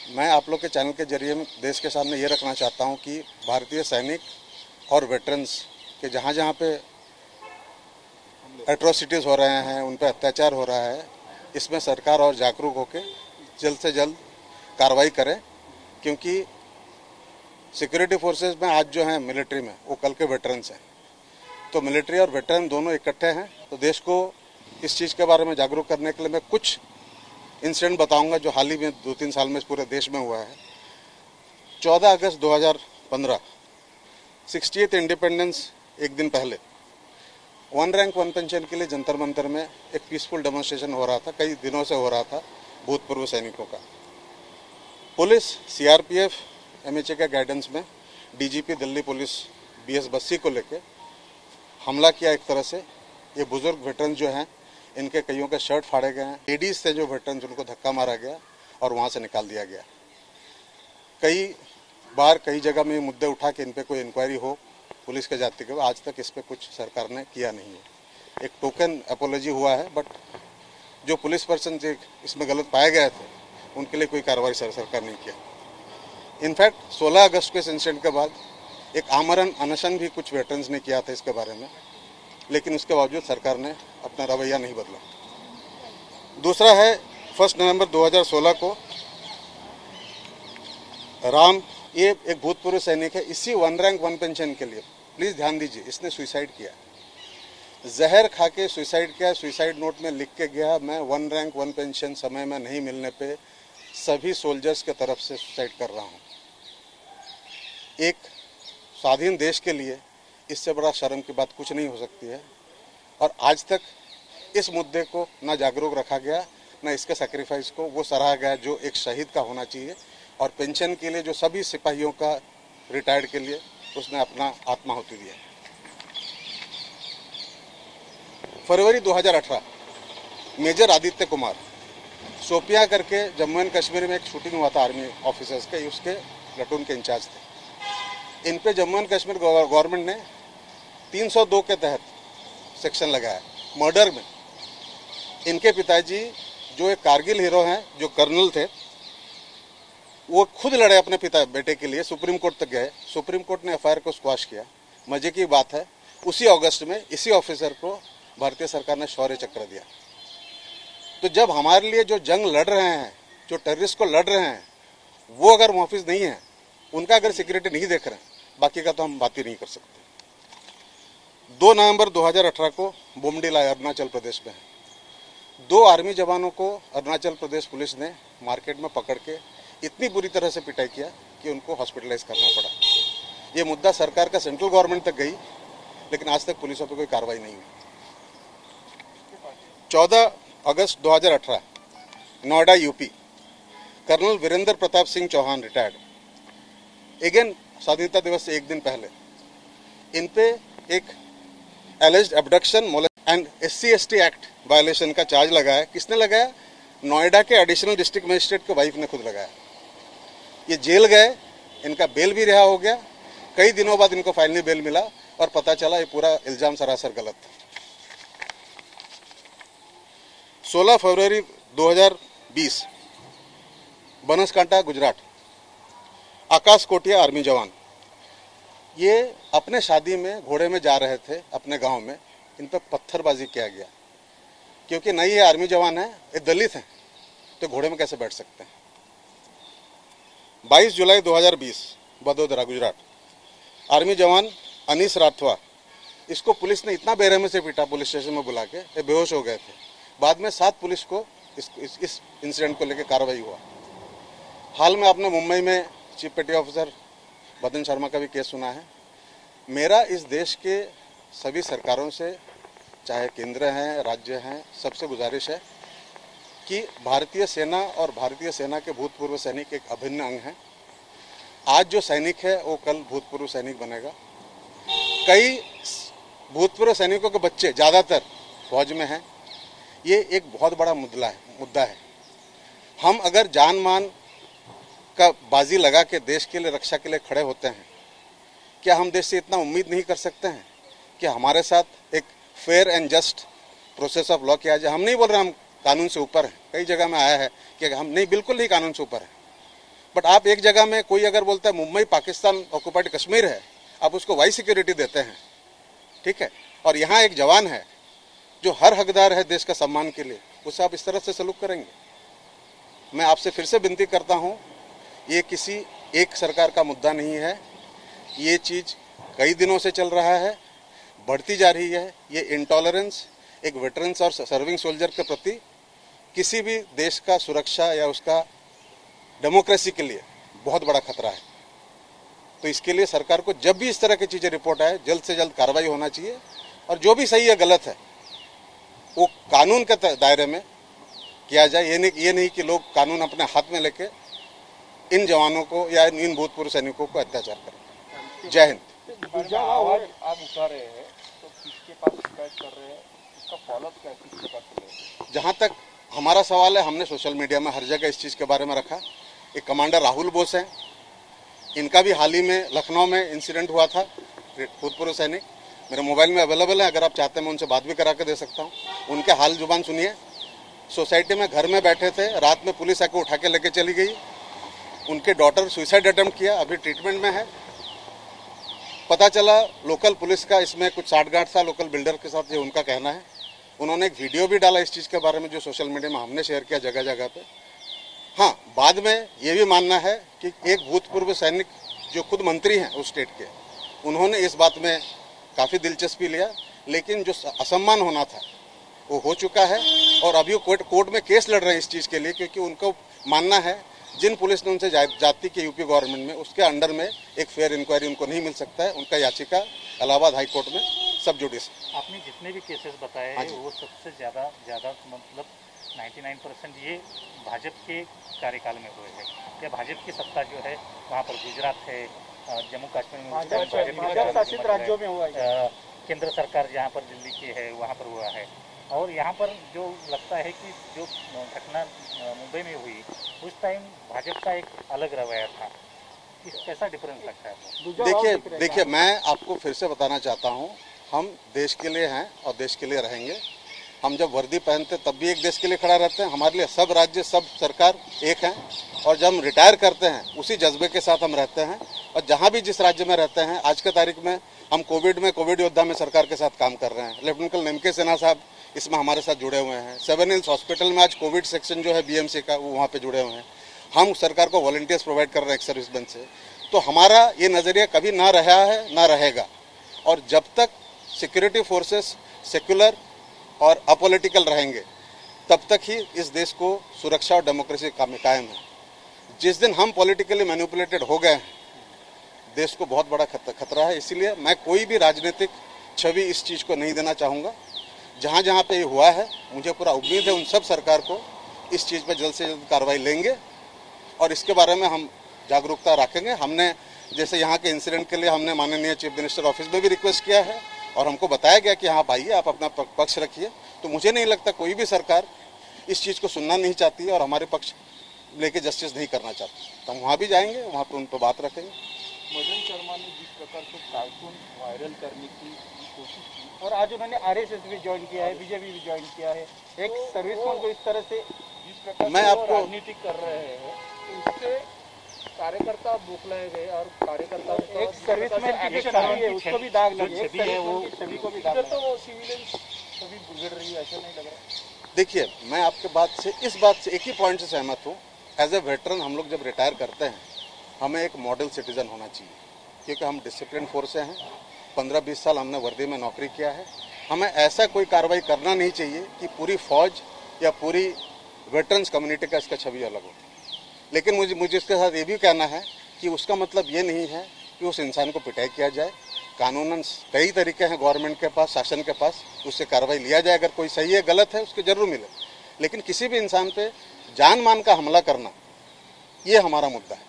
मैं आप लोग के चैनल के जरिए देश के सामने ये रखना चाहता हूँ कि भारतीय सैनिक और वेटरन्स के जहाँ जहाँ पे एट्रोसिटीज़ हो रहे हैं, उन पर अत्याचार हो रहा है, इसमें सरकार और जागरूक होकर जल्द से जल्द कार्रवाई करे, क्योंकि सिक्योरिटी फोर्सेस में आज जो हैं मिलिट्री में, वो कल के वेटरन्स हैं। तो मिलिट्री और वेटरन दोनों इकट्ठे हैं। तो देश को इस चीज़ के बारे में जागरूक करने के लिए मैं कुछ इंसिडेंट बताऊंगा जो हाल ही में 2-3 साल में पूरे देश में हुआ है। 14 अगस्त 2015 60th इंडिपेंडेंस, एक दिन पहले वन रैंक वन पेंशन के लिए जंतर मंतर में एक पीसफुल डेमोन्स्ट्रेशन हो रहा था, कई दिनों से हो रहा था भूतपूर्व सैनिकों का। पुलिस, सीआरपीएफ, एमएचए के गाइडेंस में DGP Delhi police BS Bassi को लेके हमला किया एक तरह से। ये बुजुर्ग वेटरन जो हैं, इनके कईयों के शर्ट फाड़े गए हैं। लेडीज थे जो वेटरन, उनको धक्का मारा गया और वहाँ से निकाल दिया गया। कई बार कई जगह में ये मुद्दे उठा के इन पर कोई इंक्वायरी हो पुलिस के जाति के, आज तक इस पर कुछ सरकार ने किया नहीं है। एक टोकन अपोलॉजी हुआ है, बट जो पुलिस पर्सन इसमें गलत पाए गए थे उनके लिए कोई कार्रवाई सरकार नहीं किया। इनफैक्ट 16 अगस्त के इस इंसिडेंट के बाद एक आमरण अनशन भी कुछ वेटरन्स ने किया था इसके बारे में, लेकिन उसके बावजूद सरकार ने अपना रवैया नहीं बदला। दूसरा है 1 नवंबर 2016 को राम, ये एक भूतपूर्व सैनिक है, इसी वन रैंक वन पेंशन के लिए, प्लीज़ ध्यान दीजिए, इसने सुसाइड किया, जहर खा के सुसाइड किया। सुसाइड नोट में लिख के गया, मैं वन रैंक वन पेंशन समय में नहीं मिलने पे सभी सोल्जर्स के तरफ से सुसाइड कर रहा हूँ। एक स्वाधीन देश के लिए इससे बड़ा शर्म की बात कुछ नहीं हो सकती है। और आज तक इस मुद्दे को ना जागरूक रखा गया, ना इसके सैक्रिफाइस को वो सराहा गया जो एक शहीद का होना चाहिए। और पेंशन के लिए जो सभी सिपाहियों का रिटायर्ड के लिए उसने अपना आत्माहुति दिया। फरवरी 2018 मेजर आदित्य कुमार, शोपियां करके जम्मू एंड कश्मीर में एक शूटिंग हुआ था आर्मी ऑफिसर्स के, उसके प्लाटून के इंचार्ज थे। इन पे जम्मू एंड कश्मीर गवर्नमेंट ने 302 के तहत सेक्शन लगाया मर्डर में। इनके पिताजी जो एक कारगिल हीरो हैं, जो कर्नल थे, वो खुद लड़े अपने बेटे के लिए, सुप्रीम कोर्ट तक गए। सुप्रीम कोर्ट ने एफआईआर को स्क्वाश किया। मजे की बात है, उसी अगस्त में इसी ऑफिसर को भारतीय सरकार ने शौर्य चक्र दिया। तो जब हमारे लिए जो जंग लड़ रहे हैं, जो टेररिस्ट को लड़ रहे हैं, वो अगर मुहाफिज नहीं है, उनका अगर सिक्योरिटी नहीं देख रहे हैं, बाकी का तो हम बात ही नहीं कर सकते। 2 नवंबर 2018 को बोमडीला अरुणाचल प्रदेश में 2 आर्मी जवानों को अरुणाचल प्रदेश पुलिस ने मार्केट में पकड़ के इतनी बुरी तरह से पिटाई किया कि उनको हॉस्पिटलाइज करना पड़ा। ये मुद्दा सरकार का सेंट्रल गवर्नमेंट तक गई, लेकिन आज तक पुलिसों पर कोई कार्रवाई नहीं हुई। 14 अगस्त 2018 Noida UP, colonel Virendra Pratap Singh Chauhan retired, again स्वाधीनता दिवस से एक दिन पहले इन पे एक alleged abduction and SC/ST act violation का चार्ज लगाया। किसने लगाया? नोएडा के एडिशनल डिस्ट्रिक्ट मजिस्ट्रेट के वाइफ ने खुद लगाया। ये जेल गए, इनका बेल भी रिहा हो गया। कई दिनों बाद इनको फाइनली बेल मिला और पता चला ये पूरा इल्जाम सरासर गलत था। 16 फरवरी 2020 बनासकांठा गुजरात, आकाश कोटिया आर्मी जवान, ये अपने शादी में घोड़े में जा रहे थे अपने गांव में, इन पर पत्थरबाजी किया गया। क्योंकि नहीं ये आर्मी जवान है, ये दलित हैं, तो घोड़े में कैसे बैठ सकते हैं। 22 जुलाई 2020 बड़ोदरा गुजरात, आर्मी जवान अनीस राठवा, इसको पुलिस ने इतना बेरहमी से पीटा, पुलिस स्टेशन में बुला के, ये बेहोश हो गए थे। बाद में 7 पुलिस को इस इंसिडेंट को लेकर कार्रवाई हुआ। हाल में आपने मुंबई में चीफ पेटी ऑफिसर भदन शर्मा का भी केस सुना है। मेरा इस देश के सभी सरकारों से, चाहे केंद्र हैं, राज्य हैं, सबसे गुजारिश है कि भारतीय सेना और भारतीय सेना के भूतपूर्व सैनिक एक अभिन्न अंग हैं। आज जो सैनिक है वो कल भूतपूर्व सैनिक बनेगा। कई भूतपूर्व सैनिकों के बच्चे ज़्यादातर फौज में हैं। ये एक बहुत बड़ा मुद्दा है। हम अगर जान मान का बाजी लगा के देश के लिए, रक्षा के लिए खड़े होते हैं, क्या हम देश से इतना उम्मीद नहीं कर सकते हैं कि हमारे साथ एक fair and just process of law किया जाए। हम नहीं बोल रहे हम कानून से ऊपर हैं, कई जगह में आया है कि हम नहीं, बिल्कुल नहीं कानून से ऊपर है। बट आप एक जगह में कोई अगर बोलता है मुंबई पाकिस्तान ऑक्युपाइड कश्मीर है, आप उसको वाई सिक्योरिटी देते हैं, ठीक है, और यहाँ एक जवान है जो हर हकदार है देश का सम्मान के लिए, उससे आप इस तरह से सलूक करेंगे? मैं आपसे फिर से विनती करता हूँ, ये किसी एक सरकार का मुद्दा नहीं है, ये चीज़ कई दिनों से चल रहा है, बढ़ती जा रही है। ये इंटॉलरेंस एक वेटरन्स और सर्विंग सोल्जर के प्रति किसी भी देश का सुरक्षा या उसका डेमोक्रेसी के लिए बहुत बड़ा खतरा है। तो इसके लिए सरकार को जब भी इस तरह की चीज़ें रिपोर्ट आए, जल्द से जल्द कार्रवाई होना चाहिए, और जो भी सही है गलत है वो कानून के दायरे में किया जाए। ये नहीं कि लोग कानून अपने हाथ में लेके इन जवानों को या इन भूतपूर्व सैनिकों को अत्याचार करें। जय हिंद। आवाज आप उठा रहे हैं तो किसके पास शिकायत कर रहे हैं, इसका फॉलोअप क्या किसके पास है? जहाँ तक हमारा सवाल है, हमने सोशल मीडिया में हर जगह इस चीज़ के बारे में रखा। एक कमांडर राहुल बोस हैं, इनका भी हाल ही में लखनऊ में इंसिडेंट हुआ था, भूतपूर्व सैनिक, मेरे मोबाइल में अवेलेबल है, अगर आप चाहते हैं मैं उनसे बात भी करा के दे सकता हूँ। उनके हाल जुबान सुनिए। सोसाइटी में घर में बैठे थे, रात में पुलिस आके उठा के लेके चली गई। उनके डॉटर सुसाइड अटेम्प्ट किया, अभी ट्रीटमेंट में है। पता चला लोकल पुलिस का इसमें कुछ साठगांठ था लोकल बिल्डर के साथ, ये उनका कहना है। उन्होंने एक वीडियो भी डाला इस चीज़ के बारे में, जो सोशल मीडिया में हमने शेयर किया जगह जगह पे। हाँ, बाद में ये भी मानना है कि एक भूतपूर्व सैनिक जो खुद मंत्री हैं उस स्टेट के, उन्होंने इस बात में काफ़ी दिलचस्पी लिया, लेकिन जो असम्मान होना था वो हो चुका है। और अभी वो कोर्ट में केस लड़ रहे हैं इस चीज़ के लिए, क्योंकि उनको मानना है जिन पुलिस ने उनसे जाति के यूपी गवर्नमेंट में, उसके अंडर में एक फेयर इंक्वायरी उनको नहीं मिल सकता है। उनका याचिका इलाहाबाद हाई कोर्ट में सब जुडिस। आपने जितने भी केसेस बताए हैं वो सबसे ज़्यादा मतलब 99% ये भाजपा के कार्यकाल में हुए हैं, या भाजपा की सत्ता जो है वहाँ पर गुजरात है, जम्मू कश्मीर में भाजपा शासित राज्यों में हुआ है, केंद्र सरकार जहाँ पर दिल्ली की है वहाँ पर हुआ है। और यहाँ पर जो लगता है कि जो घटना मुंबई में हुई उस टाइम भाजपा का एक अलग रवैया था, इस कैसा डिफरेंस लगता है? देखिए मैं आपको फिर से बताना चाहता हूँ, हम देश के लिए हैं और देश के लिए रहेंगे। हम जब वर्दी पहनते तब भी एक देश के लिए खड़ा रहते हैं। हमारे लिए सब राज्य सब सरकार एक हैं, और जब हम रिटायर करते हैं उसी जज्बे के साथ हम रहते हैं। और जहाँ भी जिस राज्य में रहते हैं, आज के तारीख में हम कोविड योद्धा में सरकार के साथ काम कर रहे हैं। लेफ्टिनेंट कर्नल निमके सिन्हा साहब इसमें हमारे साथ जुड़े हुए हैं। 7 हिल्स हॉस्पिटल में आज कोविड सेक्शन जो है बीएमसी का, वो वहाँ पे जुड़े हुए हैं। हम सरकार को वॉलंटियर्स प्रोवाइड कर रहे हैं एक सर्विस बेंच से। तो हमारा ये नज़रिया कभी ना रहा है ना रहेगा। और जब तक सिक्योरिटी फोर्सेस सेक्युलर और अपॉलिटिकल रहेंगे तब तक ही इस देश को सुरक्षा और डेमोक्रेसी कायम है। जिस दिन हम पॉलिटिकली मैनिपुलेटेड हो गए हैं, देश को बहुत बड़ा खतरा है। इसीलिए मैं कोई भी राजनीतिक छवि इस चीज़ को नहीं देना चाहूँगा। जहाँ जहाँ पे ये हुआ है, मुझे पूरा उम्मीद है उन सब सरकार को इस चीज़ पर जल्द से जल्द कार्रवाई लेंगे और इसके बारे में हम जागरूकता रखेंगे। हमने जैसे यहाँ के इंसिडेंट के लिए हमने माननीय चीफ मिनिस्टर ऑफिस में भी रिक्वेस्ट किया है और हमको बताया गया कि हाँ आइए, आप अपना पक्ष रखिए। तो मुझे नहीं लगता कोई भी सरकार इस चीज़ को सुनना नहीं चाहती है और हमारे पक्ष लेके जस्टिस नहीं करना चाहती। तो हम वहाँ भी जाएंगे, वहाँ पर उन पर बात रखेंगे। मदन शर्मा ने जिस प्रकार से कार्टून वायरल करने की कोशिश की और आज उन्होंने आरएसएस भी ज्वाइन किया है, बीजेपी भी ज्वाइन किया है, एक सर्विसमैन को इस तरह से जिस प्रकार मैं से आपको राजनीति कर रहे हैं, तो उससे कार्यकर्ता बौखलाए गए और कार्यकर्ता एक सर्विसमैन की छवि है उसको भी दाग लगी, एक छवि को भी दाग लगा। तो वो सिविलियन सभी बिगड़ रही है, ऐसा नहीं लग रहा? देखिए, मैं आपके इस बात से एक ही पॉइंट से सहमत हूँ। एज ए वेटरन हम लोग जब रिटायर करते हैं, हमें एक मॉडल सिटीजन होना चाहिए, क्योंकि हम डिसिप्लिन फोर्स से हैं। 15-20 साल हमने वर्दी में नौकरी किया है। हमें ऐसा कोई कार्रवाई करना नहीं चाहिए कि पूरी फौज या पूरी वेटरन्स कम्युनिटी का इसका छवि अलग हो। लेकिन मुझे इसके साथ ये भी कहना है कि उसका मतलब ये नहीं है कि उस इंसान को पिटाई किया जाए। कानूनन कई तरीके हैं गवर्नमेंट के पास, शासन के पास, उससे कार्रवाई लिया जाए। अगर कोई सही है गलत है उसको जरूर मिले, लेकिन किसी भी इंसान पे जान मान का हमला करना, ये हमारा मुद्दा है।